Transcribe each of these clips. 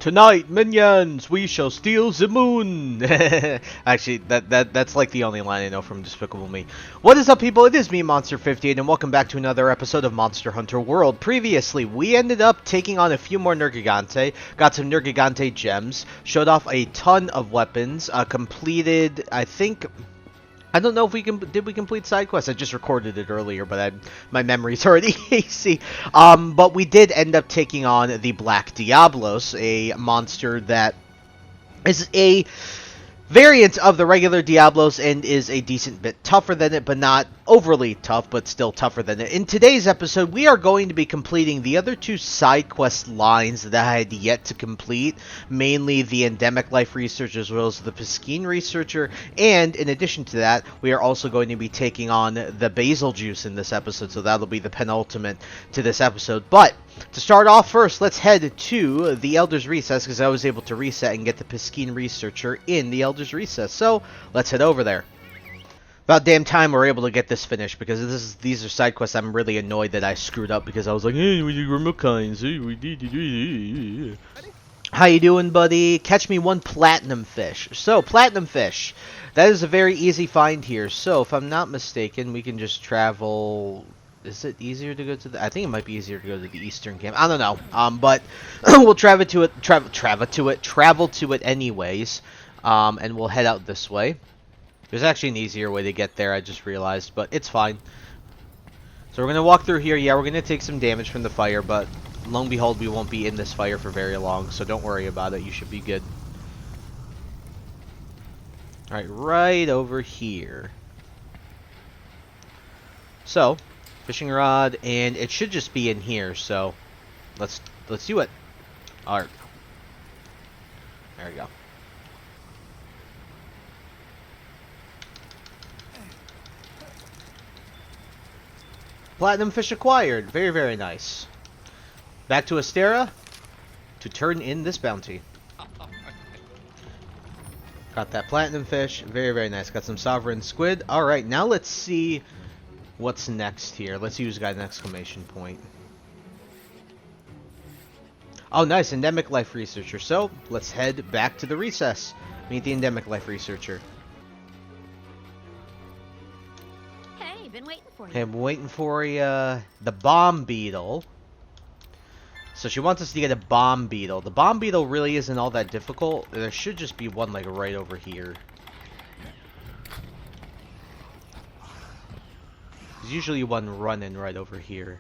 Tonight, minions, we shall steal the moon. Actually, that's like the only line I know from Despicable Me. What is up, people? It is me, Monster58, and welcome back to another episode of Monster Hunter World. Previously, we ended up taking on a few more Nergigante, got some Nergigante gems, showed off a ton of weapons, completed, I don't know if did we complete side quests? I just recorded it earlier, but my memory's already hazy. But we did end up taking on the Black Diablos, a monster that is a variant of the regular Diablos and is a decent bit tougher than it, but not overly tough, but still tougher than it. In today's episode, we are going to be completing the other two side quest lines that I had yet to complete, mainly the Endemic Life Researcher as well as the Piscine Researcher, and in addition to that, we are also going to be taking on the Bazelgeuse in this episode, so that'll be the penultimate to this episode. But to start off first, let's head to the Elder's Recess, because I was able to reset and get the Piscine Researcher in the Elder's Recess. So, let's head over there. About damn time we're able to get this finished, because these are side quests I'm really annoyed that I screwed up, because I was like, hey, we remote kinds. How you doing, buddy? Catch me one platinum fish. So, platinum fish. That is a very easy find here. So, if I'm not mistaken, we can just travel... Is it easier to go to the... I think it might be easier to go to the eastern camp. I don't know. But we'll travel to it anyways. And we'll head out this way. There's actually an easier way to get there, I just realized, but it's fine. So we're going to walk through here. Yeah, we're going to take some damage from the fire, but lo and behold, we won't be in this fire for very long, so don't worry about it. You should be good. Alright, right over here. So... fishing rod, and it should just be in here, so let's do it. Alright. There we go. Platinum fish acquired. Very, very nice. Back to Astera to turn in this bounty. Got that platinum fish. Very, very nice. Got some sovereign squid. Alright, now let's see what's next here. Let's use an exclamation point. Oh, nice. Endemic Life Researcher. So, let's head back to the recess. Meet the Endemic Life Researcher. Hey, been waiting for you. Hey, I'm waiting for you. The bomb beetle. So she wants us to get a bomb beetle. The bomb beetle really isn't all that difficult. There should just be one like right over here. There's usually one running right over here.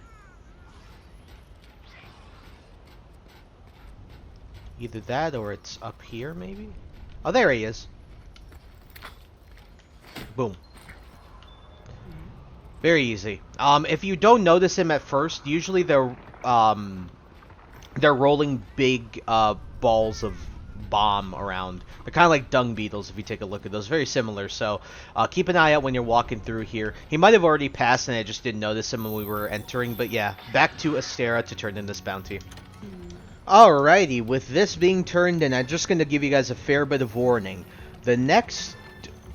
Either that or it's up here, maybe? Oh, there he is. Boom. Very easy. If you don't notice him at first, usually they're rolling big balls of bomb around. They're kind of like dung beetles if you take a look at those. Very similar, so keep an eye out when you're walking through here. He might have already passed and I just didn't notice him when we were entering, but yeah, back to Astera to turn in this bounty. Alrighty, with this being turned in, I'm just going to give you guys a fair bit of warning. The next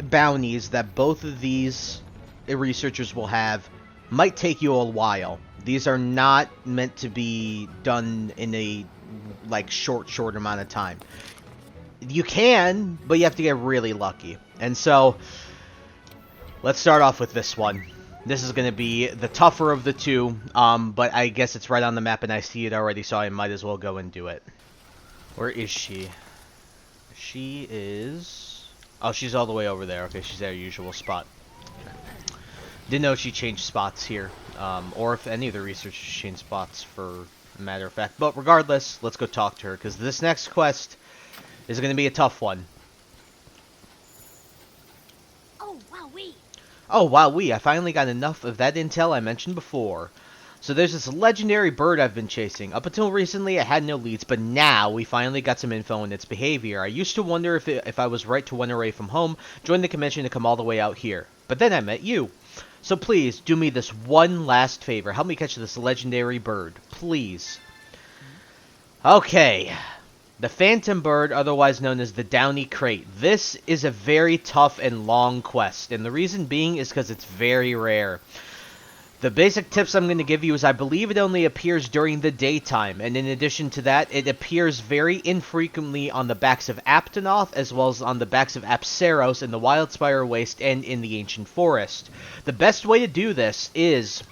bounties that both of these researchers will have might take you a while. These are not meant to be done in a like short amount of time. You can, but you have to get really lucky. And so, let's start off with this one. This is going to be the tougher of the two, but I guess it's right on the map and I see it already, so I might as well go and do it. Where is she? She is... oh, she's all the way over there. Okay, she's at her usual spot. Didn't know she changed spots here, or if any of the researchers changed spots for a matter of fact. But regardless, let's go talk to her, because this next quest is going to be a tough one. Oh, wowee, I finally got enough of that intel I mentioned before. So there's this legendary bird I've been chasing. Up until recently, I had no leads, but now we finally got some info on its behavior. I used to wonder if I was right to run away from home, join the convention to come all the way out here. But then I met you. So please, do me this one last favor. Help me catch this legendary bird. Please. Okay. The Phantom Bird, otherwise known as the Downy Crate. This is a very tough and long quest, and the reason being is because it's very rare. The basic tips I'm going to give you is I believe it only appears during the daytime, and in addition to that, it appears very infrequently on the backs of Aptonoth, as well as on the backs of Apsaros in the Wildspire Waste and in the Ancient Forest. The best way to do this is...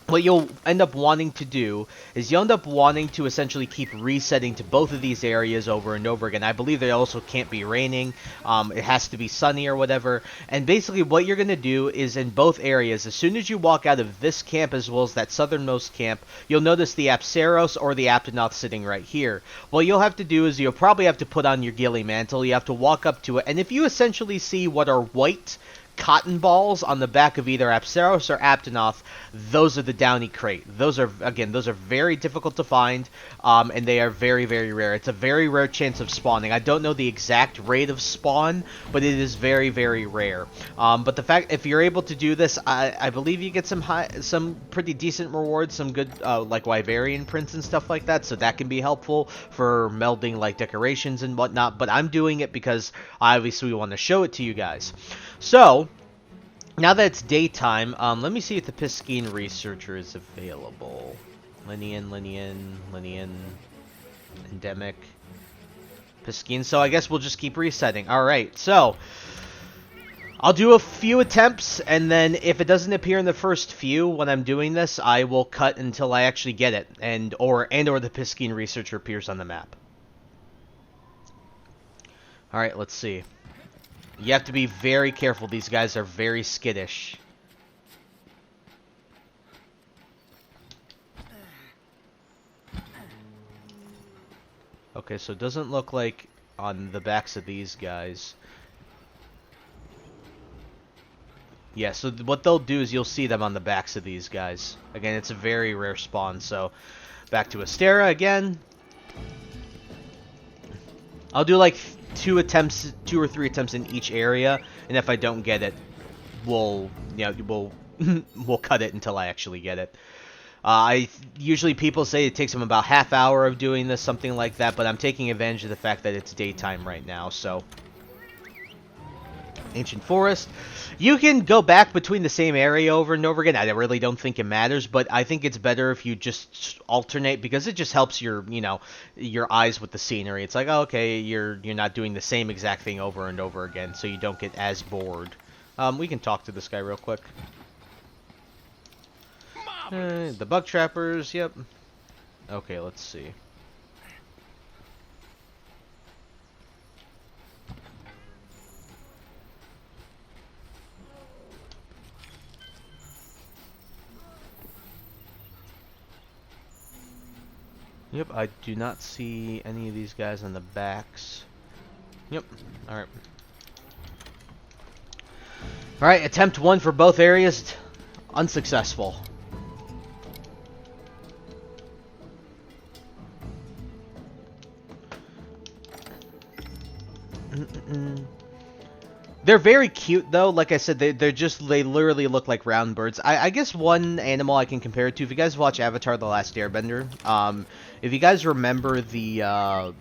what you'll end up wanting to do is you'll end up wanting to essentially keep resetting to both of these areas over and over again. I believe they also can't be raining. It has to be sunny or whatever. And basically what you're going to do is in both areas, as soon as you walk out of this camp as well as that southernmost camp, you'll notice the Apsaros or the Aptonoth sitting right here. What you'll have to do is you'll probably have to put on your ghillie mantle. You have to walk up to it. And if you essentially see what are white cotton balls on the back of either Apsaros or Aptonoth, those are the Downy Crate. Those are very difficult to find, and they are very, very rare. It's a very rare chance of spawning. I don't know the exact rate of spawn, but it is very, very rare. But the fact, if you're able to do this, I believe you get some pretty decent rewards, some good, like Wyverian prints and stuff like that, so that can be helpful for melding, like, decorations and whatnot, but I'm doing it because obviously we want to show it to you guys. So, now that it's daytime, let me see if the Piscine Researcher is available. Linian, Endemic, Piscine. So I guess we'll just keep resetting. Alright, so I'll do a few attempts, and then if it doesn't appear in the first few when I'm doing this, I will cut until I actually get it, and or the Piscine Researcher appears on the map. Alright, let's see. You have to be very careful. These guys are very skittish. Okay, so it doesn't look like on the backs of these guys. Yeah, so what they'll do is you'll see them on the backs of these guys. Again, it's a very rare spawn, so back to Astera again. I'll do like two or three attempts in each area, and if I don't get it, we'll cut it until I actually get it. Usually people say it takes them about half hour of doing this, something like that, but I'm taking advantage of the fact that it's daytime right now, so. Ancient Forest. You can go back between the same area over and over again. I really don't think it matters, but I think it's better if you just alternate, because it just helps your, your eyes with the scenery. It's like, oh, okay, you're not doing the same exact thing over and over again, so you don't get as bored. We can talk to this guy real quick. The bug trappers, yep. Okay, let's see. Yep, I do not see any of these guys on the backs. Yep, alright. Alright, attempt 1 for both areas. Unsuccessful. They're very cute, though. Like I said, they literally look like round birds. I guess one animal I can compare it to, if you guys watch Avatar: The Last Airbender, if you guys remember the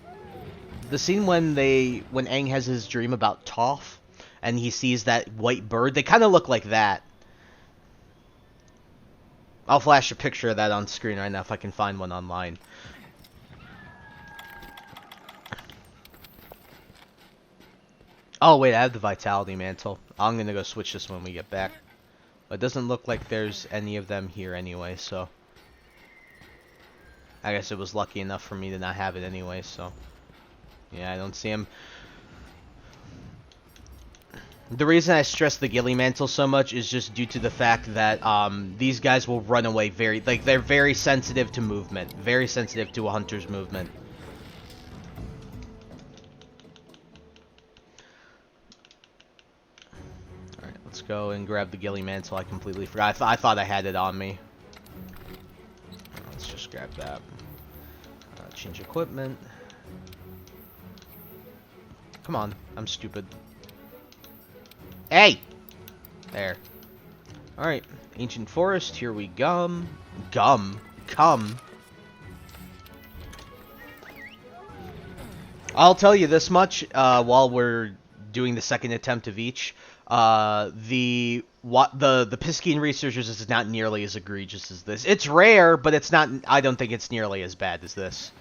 scene when Aang has his dream about Toph, and he sees that white bird, they kind of look like that. I'll flash a picture of that on screen right now if I can find one online. Oh, wait, I have the Vitality Mantle. I'm going to go switch this when we get back. But it doesn't look like there's any of them here anyway, so. I guess it was lucky enough for me to not have it anyway, so. Yeah, I don't see him. The reason I stress the ghillie mantle so much is just due to the fact that these guys will run away they're very sensitive to movement. Very sensitive to a hunter's movement. Let's go and grab the ghillie mantle. I completely forgot. I thought I had it on me. Let's just grab that. Change equipment. Come on. I'm stupid. Hey! There. Alright. Ancient Forest. Here we come. Come. I'll tell you this much while we're doing the second attempt of each. The Piscine researchers is not nearly as egregious as this. It's rare, but it's not. I don't think it's nearly as bad as this.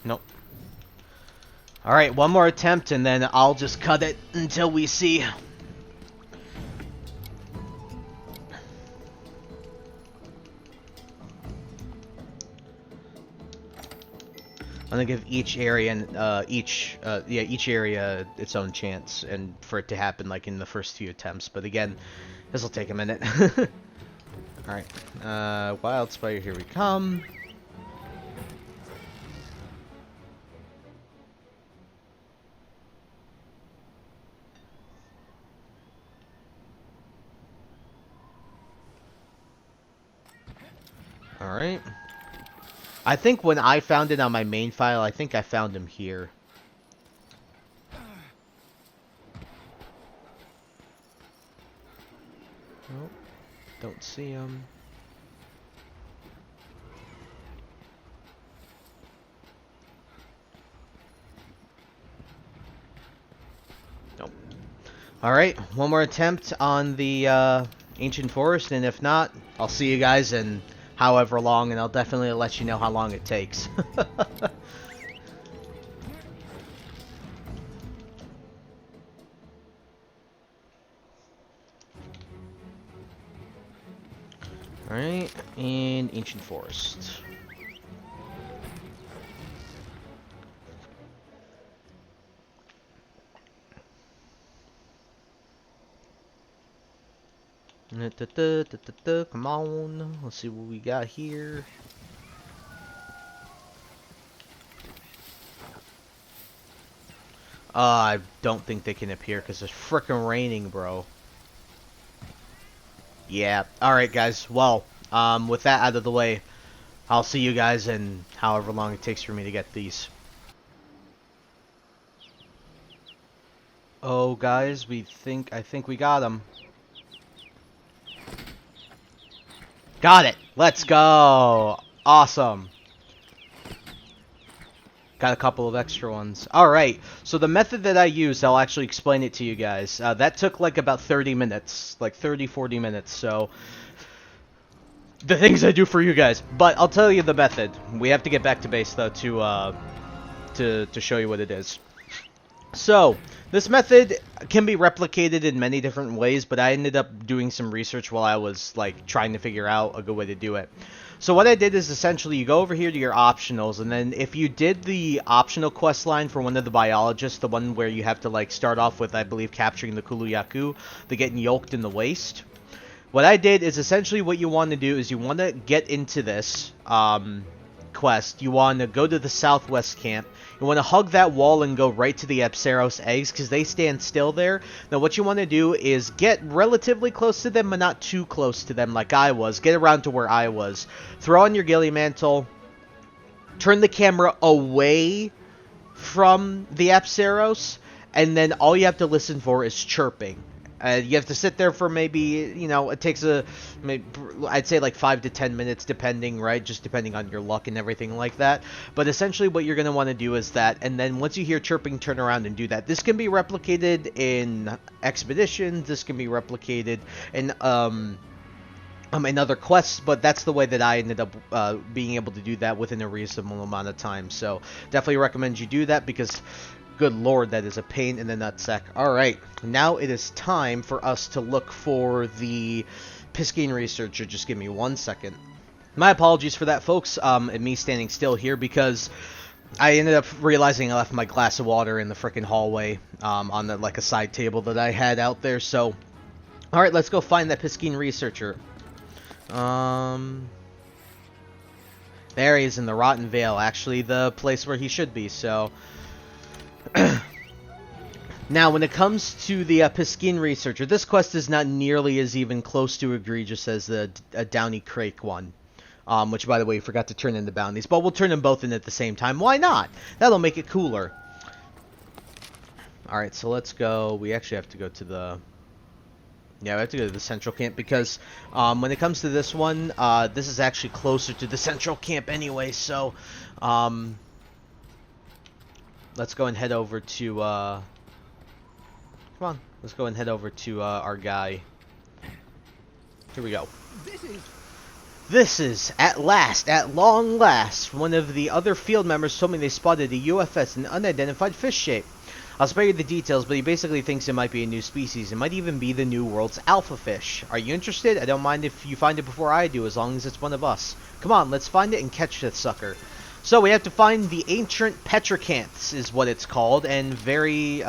Nope. Alright, one more attempt and then I'll just cut it until we see. I'm gonna give each area each area its own chance, and for it to happen like in the first few attempts. But again, this will take a minute. Alright, wild spider, here we come. Alright. I think when I found it on my main file, I think I found him here. Nope. Don't see him. Nope. Alright, one more attempt on the ancient forest, and if not, I'll see you guys in however long, and I'll definitely let you know how long it takes. Alright, and ancient forest. Come on, let's see what we got here. I don't think they can appear because it's frickin' raining, bro. Yeah, alright guys, well, with that out of the way, I'll see you guys in however long it takes for me to get these. Oh guys, I think we got them. Got it! Let's go! Awesome! Got a couple of extra ones. Alright, so the method that I used, I'll actually explain it to you guys. That took like about 30 minutes. Like 30-40 minutes, so... the things I do for you guys. But I'll tell you the method. We have to get back to base, though, to show you what it is. So, this method can be replicated in many different ways, but I ended up doing some research while I was, like, trying to figure out a good way to do it. So what I did is essentially you go over here to your optionals, and then if you did the optional quest line for one of the biologists, the one where you have to, like, start off with, I believe, capturing the Kuluyaku, the getting yolked in the waist. What I did is essentially what you want to do is you want to get into this quest. You want to go to the southwest camp. You want to hug that wall and go right to the Apsaros eggs because they stand still there. Now what you want to do is get relatively close to them, but not too close to them like I was. Get around to where I was. Throw on your ghillie mantle. Turn the camera away from the Apsaros. And then all you have to listen for is chirping. You have to sit there for maybe, you know, it takes I'd say like 5 to 10 minutes depending, right? Just depending on your luck and everything like that. But essentially what you're going to want to do is that, and then once you hear chirping, turn around and do that. This can be replicated in expeditions, this can be replicated in other quests, but that's the way that I ended up being able to do that within a reasonable amount of time. So definitely recommend you do that because... good lord, that is a pain in the nutsack. Alright, now it is time for us to look for the Piscine researcher. Just give me 1 second. My apologies for that, folks, and me standing still here because I ended up realizing I left my glass of water in the frickin' hallway on the, like a side table that I had out there. So, alright, let's go find that Piscine researcher. There he is in the Rotten Vale, actually the place where he should be, so... Now, when it comes to the Piscine researcher, this quest is not nearly as even close to egregious as the Downy Crake one. which, by the way, forgot to turn in the bounties. But we'll turn them both in at the same time. Why not? That'll make it cooler. Alright, so let's go. We actually have to go to the... Yeah, we have to go to the central camp because when it comes to this one, this is actually closer to the central camp anyway, so let's go and head over to, come on, let's go and head over to our guy. Here we go. This is, at last, at long last, one of the other field members told me they spotted a UFS in unidentified fish shape. I'll spare you the details, but he basically thinks it might be a new species. It might even be the new world's alpha fish. Are you interested? I don't mind if you find it before I do, as long as it's one of us. Come on, let's find it and catch this sucker. So we have to find the ancient petricanths, is what it's called, and very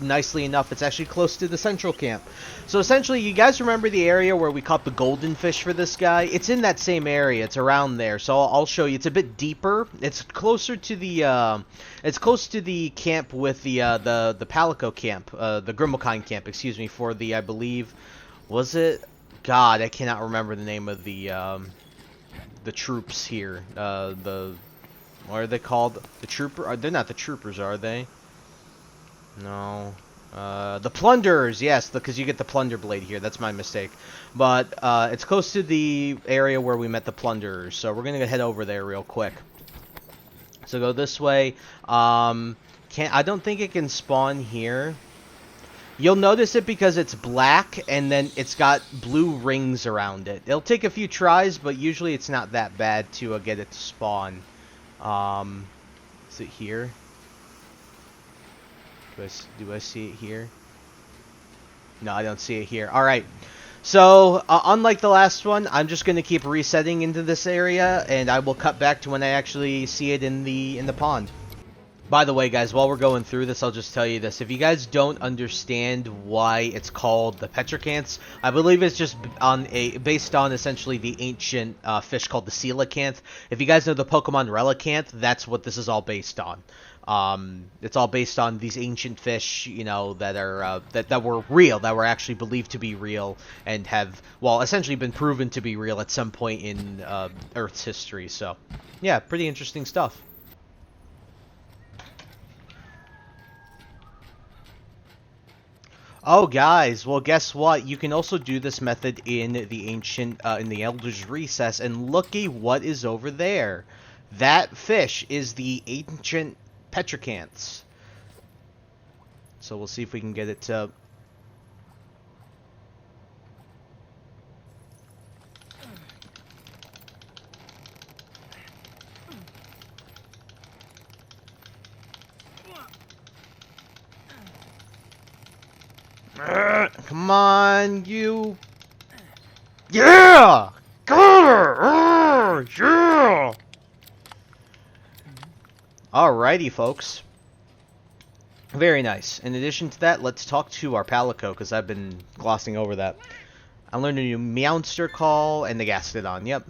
nicely enough, it's actually close to the central camp. So essentially, you guys remember the area where we caught the golden fish for this guy? It's in that same area. It's around there. So I'll show you. It's a bit deeper. It's closer to the it's close to the camp with the Palico camp, the Grimalkine camp, excuse me, for the, I believe, was it? God, I cannot remember the name of the troops here. What are they called? The trooper? They're not the troopers, are they? No. The plunderers, yes, because you get the plunder blade here. That's my mistake. But it's close to the area where we met the plunderers, so we're gonna head over there real quick. So go this way. I don't think it can spawn here. You'll notice it because it's black and then it's got blue rings around it. It'll take a few tries, but usually it's not that bad to get it to spawn. Is it here? Do I see it here? No, I don't see it here. Alright. So, unlike the last one, I'm just going to keep resetting into this area, and I will cut back to when I actually see it in the pond. By the way, guys, while we're going through this, I'll just tell you this. If you guys don't understand why it's called the petricanths, I believe it's just based on essentially the ancient fish called the coelacanth. If you guys know the Pokemon Relicanth, that's what this is all based on. It's all based on these ancient fish, you know, that are that were real, that were actually believed to be real, and have, well, essentially been proven to be real at some point in Earth's history. So, yeah, pretty interesting stuff. Oh, guys, well, guess what? You can also do this method in the ancient, in the Elder's Recess, and looky what is over there. That fish is the ancient petricanths. So we'll see if we can get it to... Come on, you... Yeah! Got her! Yeah! Alrighty, folks. Very nice. In addition to that, let's talk to our Palico, because I've been glossing over that. I learned a new Meowster call and the Gastrodon. Yep.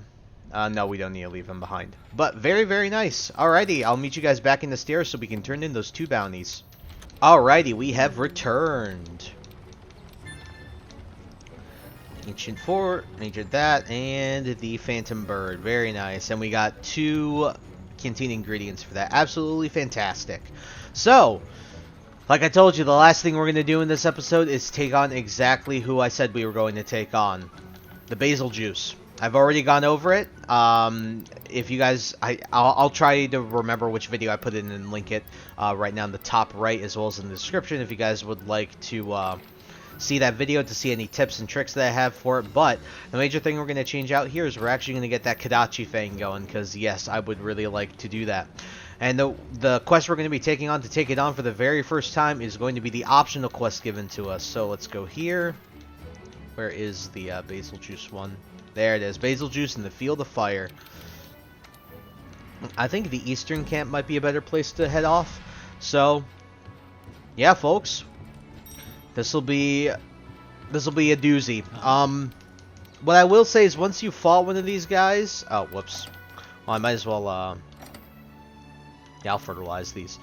No, we don't need to leave him behind. But very, very nice. Alrighty, I'll meet you guys back in the stairs so we can turn in those 2 bounties. Alrighty, we have returned. Ancient Fort, Ancient that, and the Phantom Bird. Very nice. And we got 2 canteen ingredients for that. Absolutely fantastic. So, like I told you, the last thing we're going to do in this episode is take on exactly who I said we were going to take on. The Bazelgeuse. I've already gone over it. If you guys... I'll try to remember which video I put in and link it right now in the top right, as well as in the description, if you guys would like to... see that video to see any tips and tricks that I have for it. But the major thing we're going to change out here is we're actually going to get that Kadachi Fang going, because yes, I would really like to do that. And the quest we're going to be taking on to take it on for the very first time is going to be the optional quest given to us. So let's go here. Where is the Bazelgeuse one? There it is, Bazelgeuse in the Field of Fire. I think the Eastern Camp might be a better place to head off. So, yeah, folks. This'll be a doozy. What I will say is once you fought one of these guys... Oh, whoops. Well, I might as well, yeah, I'll fertilize these.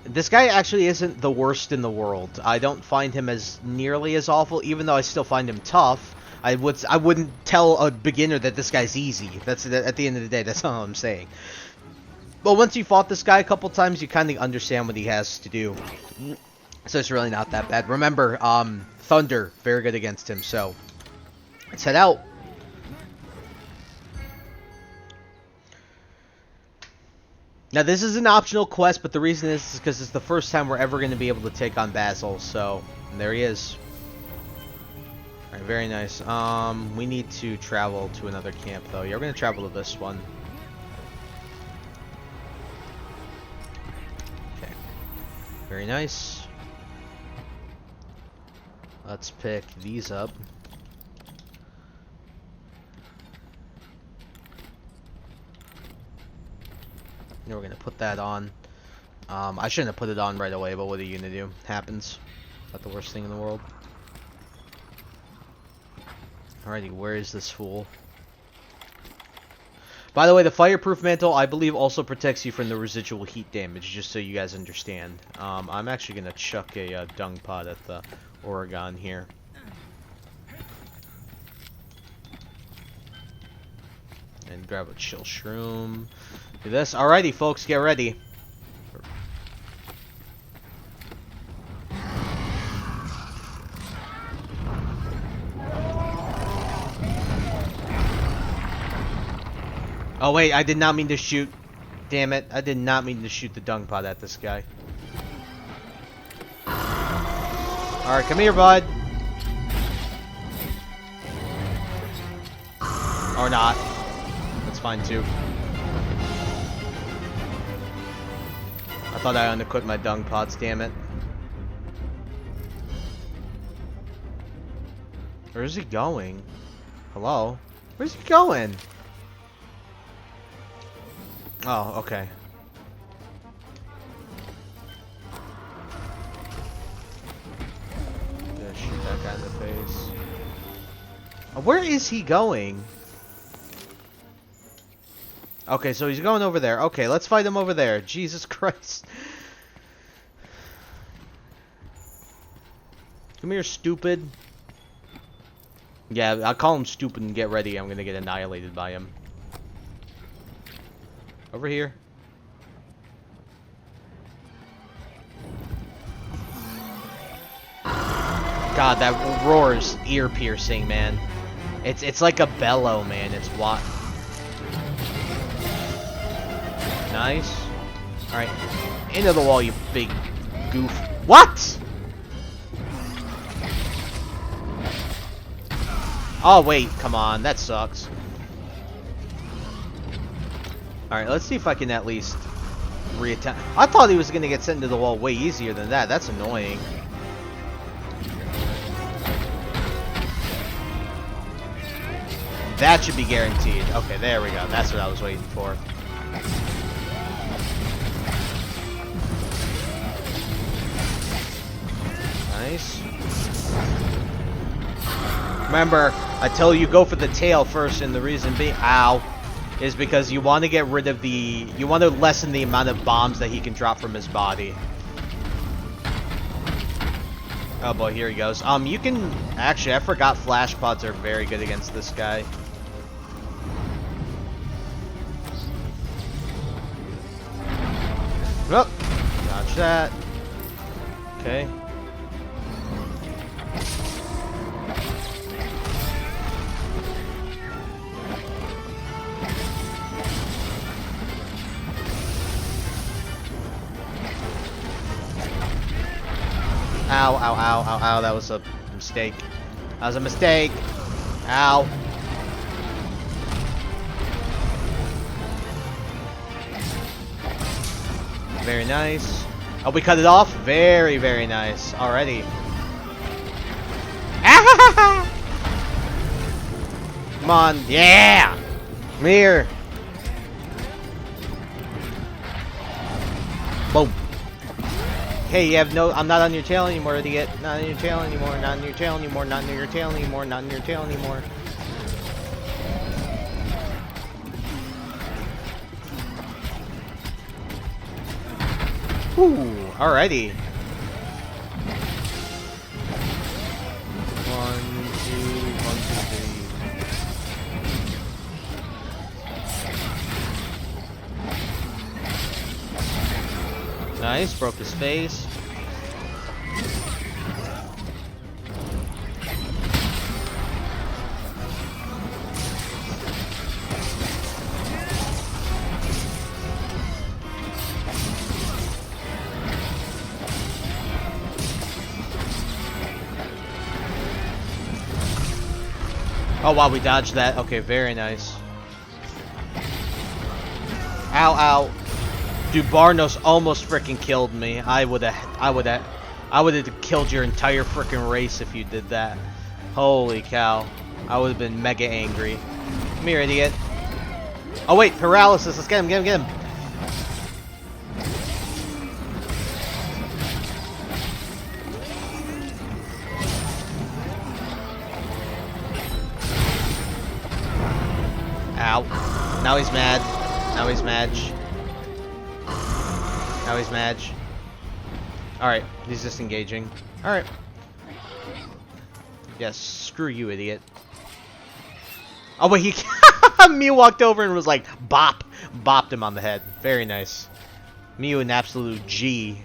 This guy actually isn't the worst in the world. I don't find him as nearly as awful, even though I still find him tough. I wouldn't tell a beginner that this guy's easy. That's at the end of the day. That's all I'm saying. But once you fought this guy a couple times, you kind of understand what he has to do. So it's really not that bad. Remember, Thunder, very good against him. So let's head out. Now this is an optional quest, but the reason is because it's the first time we're ever going to be able to take on Basil. So there he is. All right, very nice. We need to travel to another camp though. Yeah, we're going to travel to this one. Okay. Very nice. Let's pick these up. And we're going to put that on. I shouldn't have put it on right away, but what are you going to do? Happens. Not the worst thing in the world. Alrighty, where is this fool? By the way, the fireproof mantle, I believe, also protects you from the residual heat damage, just so you guys understand. I'm actually going to chuck a dung pot at the Oregon here. And grab a chill shroom. Do this. Alrighty, folks, get ready. Oh wait, I did not mean to shoot. Damn it, I did not mean to shoot the dung pot at this guy. Alright, come here, bud. Or not. That's fine too. I thought I unequipped my dung pots, damn it. Where is he going? Hello? Where's he going? Oh, okay. Gonna shoot that guy in the face. Where is he going? Okay, so he's going over there. Okay, let's fight him over there. Jesus Christ. Come here, stupid. Yeah, I'll call him stupid and get ready. I'm gonna get annihilated by him. Over here. God, that roar is ear-piercing, man. It's like a bellow, man. It's what. Nice. Alright. Into the wall, you big goof. What?! Oh, wait. Come on. That sucks. Alright, let's see if I can at least reattach. I thought he was going to get sent into the wall way easier than that. That's annoying. That should be guaranteed. Okay, there we go. That's what I was waiting for. Nice. Remember, I tell you go for the tail first, and the reason being, ow, is because you want to get rid of the, you want to lessen the amount of bombs that he can drop from his body. Oh boy, here he goes. You can, actually, I forgot flash pods are very good against this guy. Oh, dodge that. Okay. Ow, ow, ow, ow, ow, that was a mistake. That was a mistake. Ow. Very nice. Oh, we cut it off? Very, very nice. Alrighty. Come on. Yeah! Come here. Boom. Hey, you have no... I'm not on your tail anymore, idiot. Not on your tail anymore. Not on your tail anymore. Not on your tail anymore. Not on your tail anymore. Ooh, alrighty. 1, 2, 1, see. Nice, broke his face. Oh wow, we dodged that. Okay, very nice. Ow, ow. Dude, Barnos almost freaking killed me. I would have killed your entire freaking race if you did that. Holy cow. I would have been mega angry. Come here, idiot. Oh wait, paralysis. Let's get him, get him, get him. Ow. Now he's mad. Now he's mad. Now he's mad. Alright, he's disengaging. Alright. Yes, screw you, idiot. Oh wait, he Mew walked over and was like, bop. Bopped him on the head. Very nice. Mew an absolute G.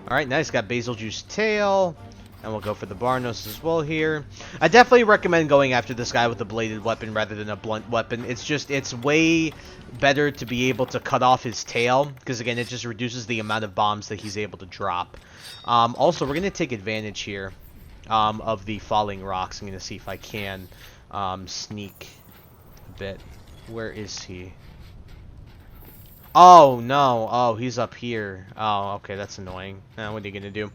Alright, nice. Got Bazelgeuse tail. And we'll go for the Barnos as well here. I definitely recommend going after this guy with a bladed weapon rather than a blunt weapon. It's just, it's way better to be able to cut off his tail. Because again, it just reduces the amount of bombs that he's able to drop. Also, we're going to take advantage here of the falling rocks. I'm going to see if I can sneak a bit. Where is he? Oh, no. Oh, he's up here. Oh, okay, that's annoying. What are you going to do?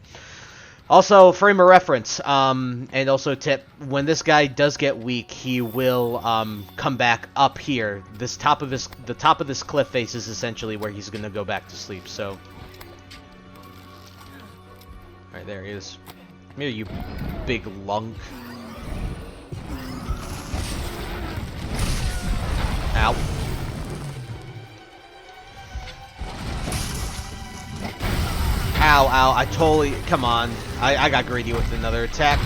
Also, frame of reference, and also tip, when this guy does get weak, he will come back up here. The top of this cliff face is essentially where he's gonna go back to sleep, so. Alright, there he is. Come here, you big lunk. Ow. Ow, ow, I totally, come on. I got greedy with another attack.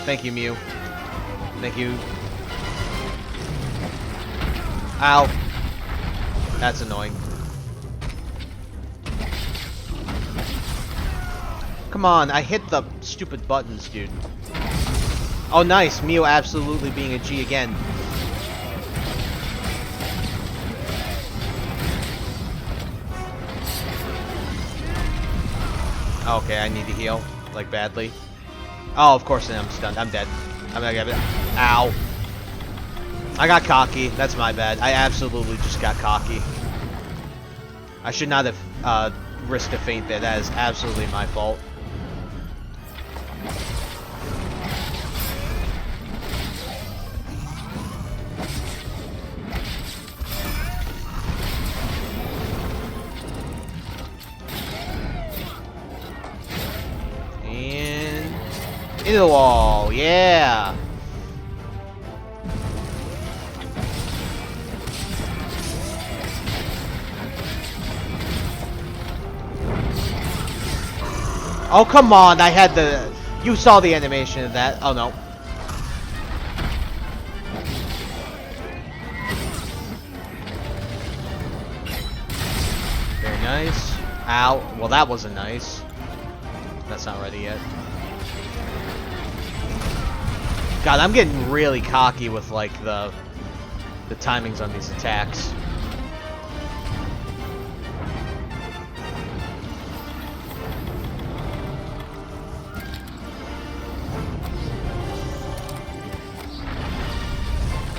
Thank you, Mew. Thank you. Ow. That's annoying. Come on, I hit the stupid buttons, dude. Oh, nice. Mew absolutely being a G again. Okay, I need to heal, like, badly. Oh, of course I'm stunned. I'm dead. I'm gonna get it. Ow. I got cocky. That's my bad. I absolutely just got cocky. I should not have risked a feint there. That is absolutely my fault. Into the wall, yeah. Oh, come on, I had the... You saw the animation of that. Oh, no. Very nice. Ow. Well, that wasn't nice. That's not ready yet. God, I'm getting really cocky with, like, the timings on these attacks.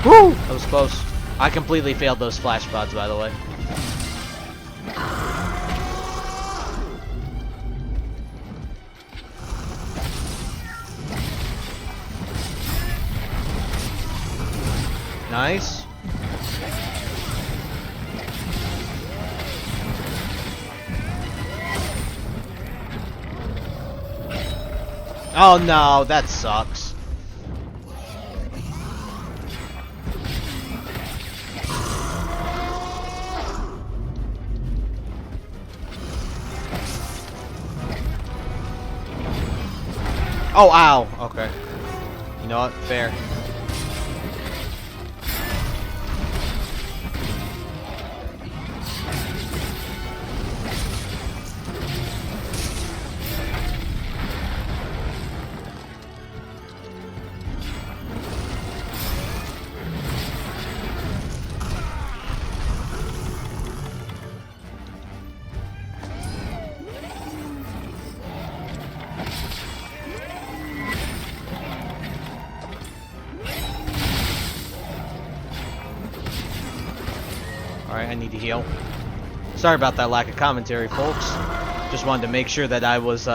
Woo! That was close. I completely failed those flash pods, by the way. Nice. Oh no, that sucks. Oh, ow. Okay. You know what? Fair. Alright, I need to heal. Sorry about that lack of commentary, folks. Just wanted to make sure that I was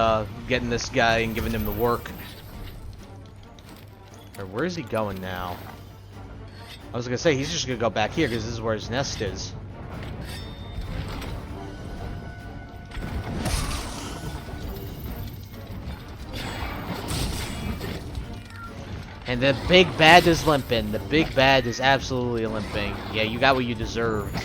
getting this guy and giving him the work. Or where is he going now? I was gonna say he's just gonna go back here because this is where his nest is. And the big bad is limping. The big bad is absolutely limping. Yeah, you got what you deserved.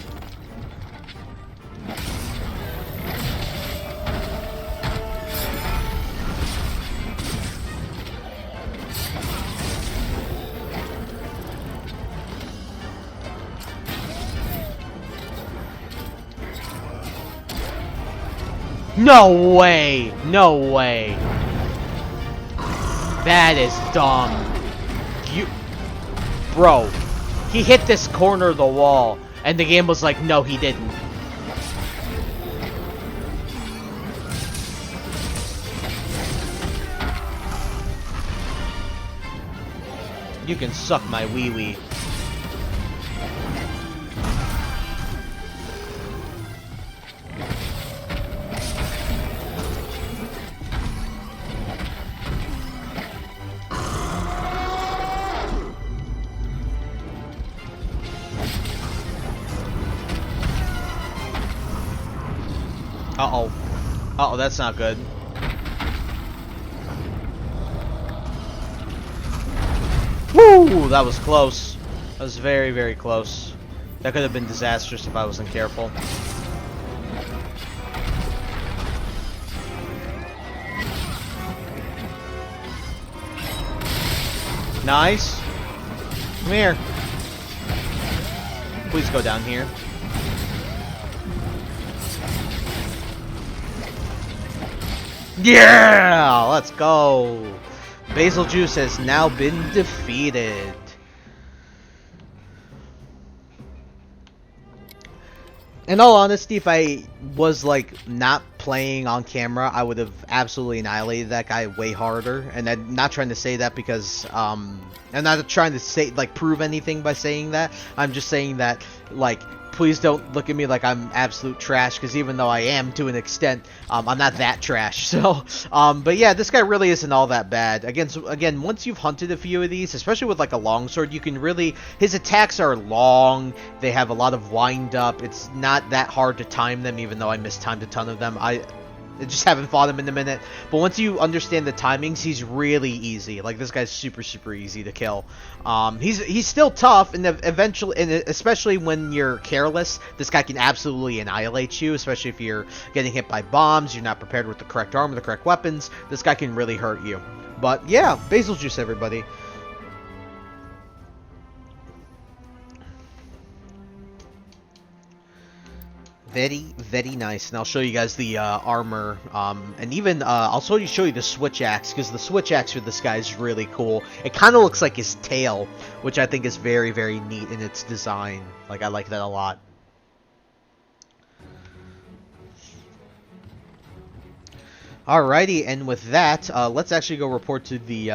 No way! No way! That is dumb. Bro, he hit this corner of the wall, and the game was like, no, he didn't. You can suck my wee-wee. Uh-oh. Uh-oh, that's not good. Woo! That was close. That was very, very close. That could have been disastrous if I wasn't careful. Nice. Come here. Please go down here. Yeah! Let's go! Bazelgeuse has now been defeated. In all honesty, if I was like not playing on camera, I would have absolutely annihilated that guy way harder. And I'm not trying to say that because I'm not trying to say like prove anything by saying that. I'm just saying that like please don't look at me like I'm absolute trash, because even though I am to an extent, I'm not that trash. So, but yeah, this guy really isn't all that bad. Again, once you've hunted a few of these, especially with like a longsword, you can really, his attacks are long, they have a lot of wind up, it's not that hard to time them, even though I mistimed a ton of them. I just haven't fought him in a minute. But once you understand the timings, he's really easy. Like, this guy's super, super easy to kill. He's still tough, and eventually, and especially when you're careless, this guy can absolutely annihilate you, especially if you're getting hit by bombs, you're not prepared with the correct armor, the correct weapons. This guy can really hurt you. But yeah, Bazelgeuse, everybody. Very, very nice. And I'll show you guys the armor, and even I'll show you the switch axe, because the switch axe for this guy is really cool. It kind of looks like his tail, which I think is very, very neat in its design. Like, I like that a lot. Alrighty, and with that, let's actually go report to the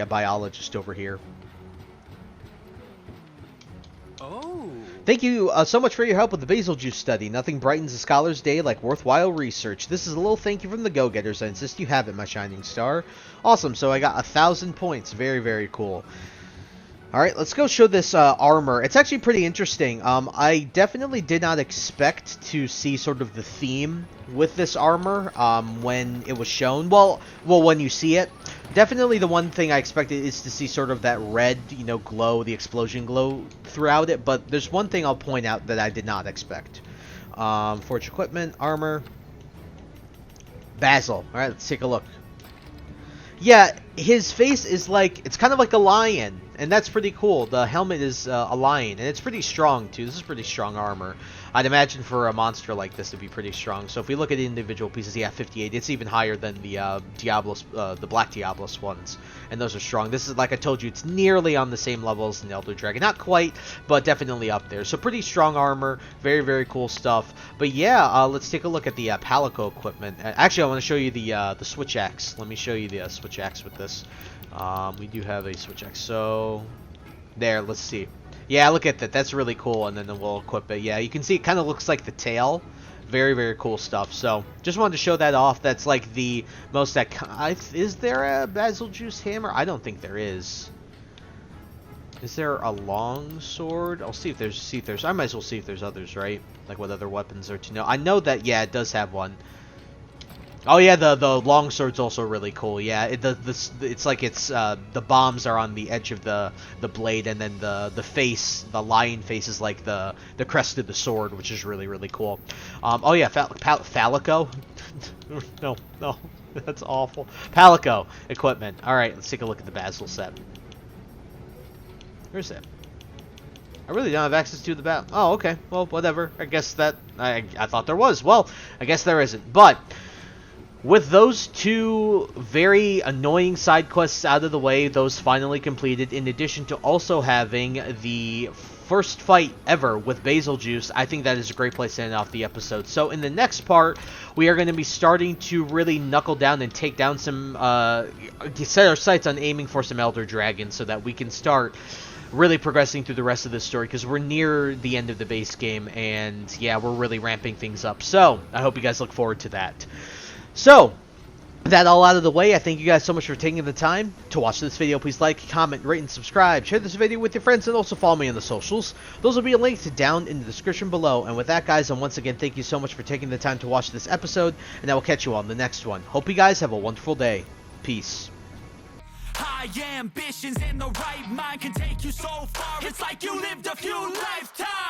biologist over here. Thank you so much for your help with the Bazelgeuse study. Nothing brightens a scholar's day like worthwhile research. This is a little thank you from the Go-Getters. I insist you have it, my shining star. Awesome, so I got 1,000 points. Very, very cool. Alright, let's go show this armor. It's actually pretty interesting. I definitely did not expect to see sort of the theme with this armor when it was shown. Well, when you see it. Definitely the one thing I expected is to see sort of that red, you know, glow, the explosion glow throughout it. But there's one thing I'll point out that I did not expect. Forge equipment, armor. Basil. Alright, let's take a look. Yeah, his face is like, it's kind of like a lion, and that's pretty cool. The helmet is a lion, and it's pretty strong too. This is pretty strong armor. I'd imagine for a monster like this to be pretty strong. So if we look at the individual pieces, yeah, 58. It's even higher than the Diablos, the Black Diablos ones, and those are strong. This is, like I told you, it's nearly on the same level as an Elder Dragon. Not quite, but definitely up there. So pretty strong armor, very, very cool stuff. But yeah, let's take a look at the Palico equipment. Actually, I want to show you the switch axe. Let me show you the switch axe with this. We do have a switch axe. So there, let's see. Yeah, look at that. That's really cool. And then we'll equip it. Yeah, you can see it kind of looks like the tail. Very, very cool stuff. So just wanted to show that off. That's like the most. Is there a Bazelgeuse hammer? I don't think there is. Is there a long sword? I'll see if there's. I might as well see if there's others, right? Like what other weapons are to know. I know that. Yeah, it does have one. Oh yeah, the long sword's also really cool. Yeah, it's like it's the bombs are on the edge of the blade, and then the face, the lion face, is like the crest of the sword, which is really, really cool. Oh yeah, Phallico. No, that's awful. Palico equipment. All right, let's take a look at the Basil set. Where's it? I really don't have access to the bat. Oh, okay. Well, whatever. I guess that I thought there was. Well, I guess there isn't. But with those two very annoying side quests out of the way, those finally completed, in addition to also having the first fight ever with Bazelgeuse, I think that is a great place to end off the episode. So in the next part, we are going to be starting to really knuckle down and take down some, set our sights on aiming for some Elder Dragons so that we can start really progressing through the rest of this story, because we're near the end of the base game, and yeah, we're really ramping things up. So I hope you guys look forward to that. So, with that all out of the way, I thank you guys so much for taking the time to watch this video. Please like, comment, rate, and subscribe. Share this video with your friends, and also follow me on the socials. Those will be linked down in the description below. And with that, guys, and once again, thank you so much for taking the time to watch this episode, and I will catch you on the next one. Hope you guys have a wonderful day. Peace. High ambitions in the right mind can take you so far. It's like you lived a few lifetimes.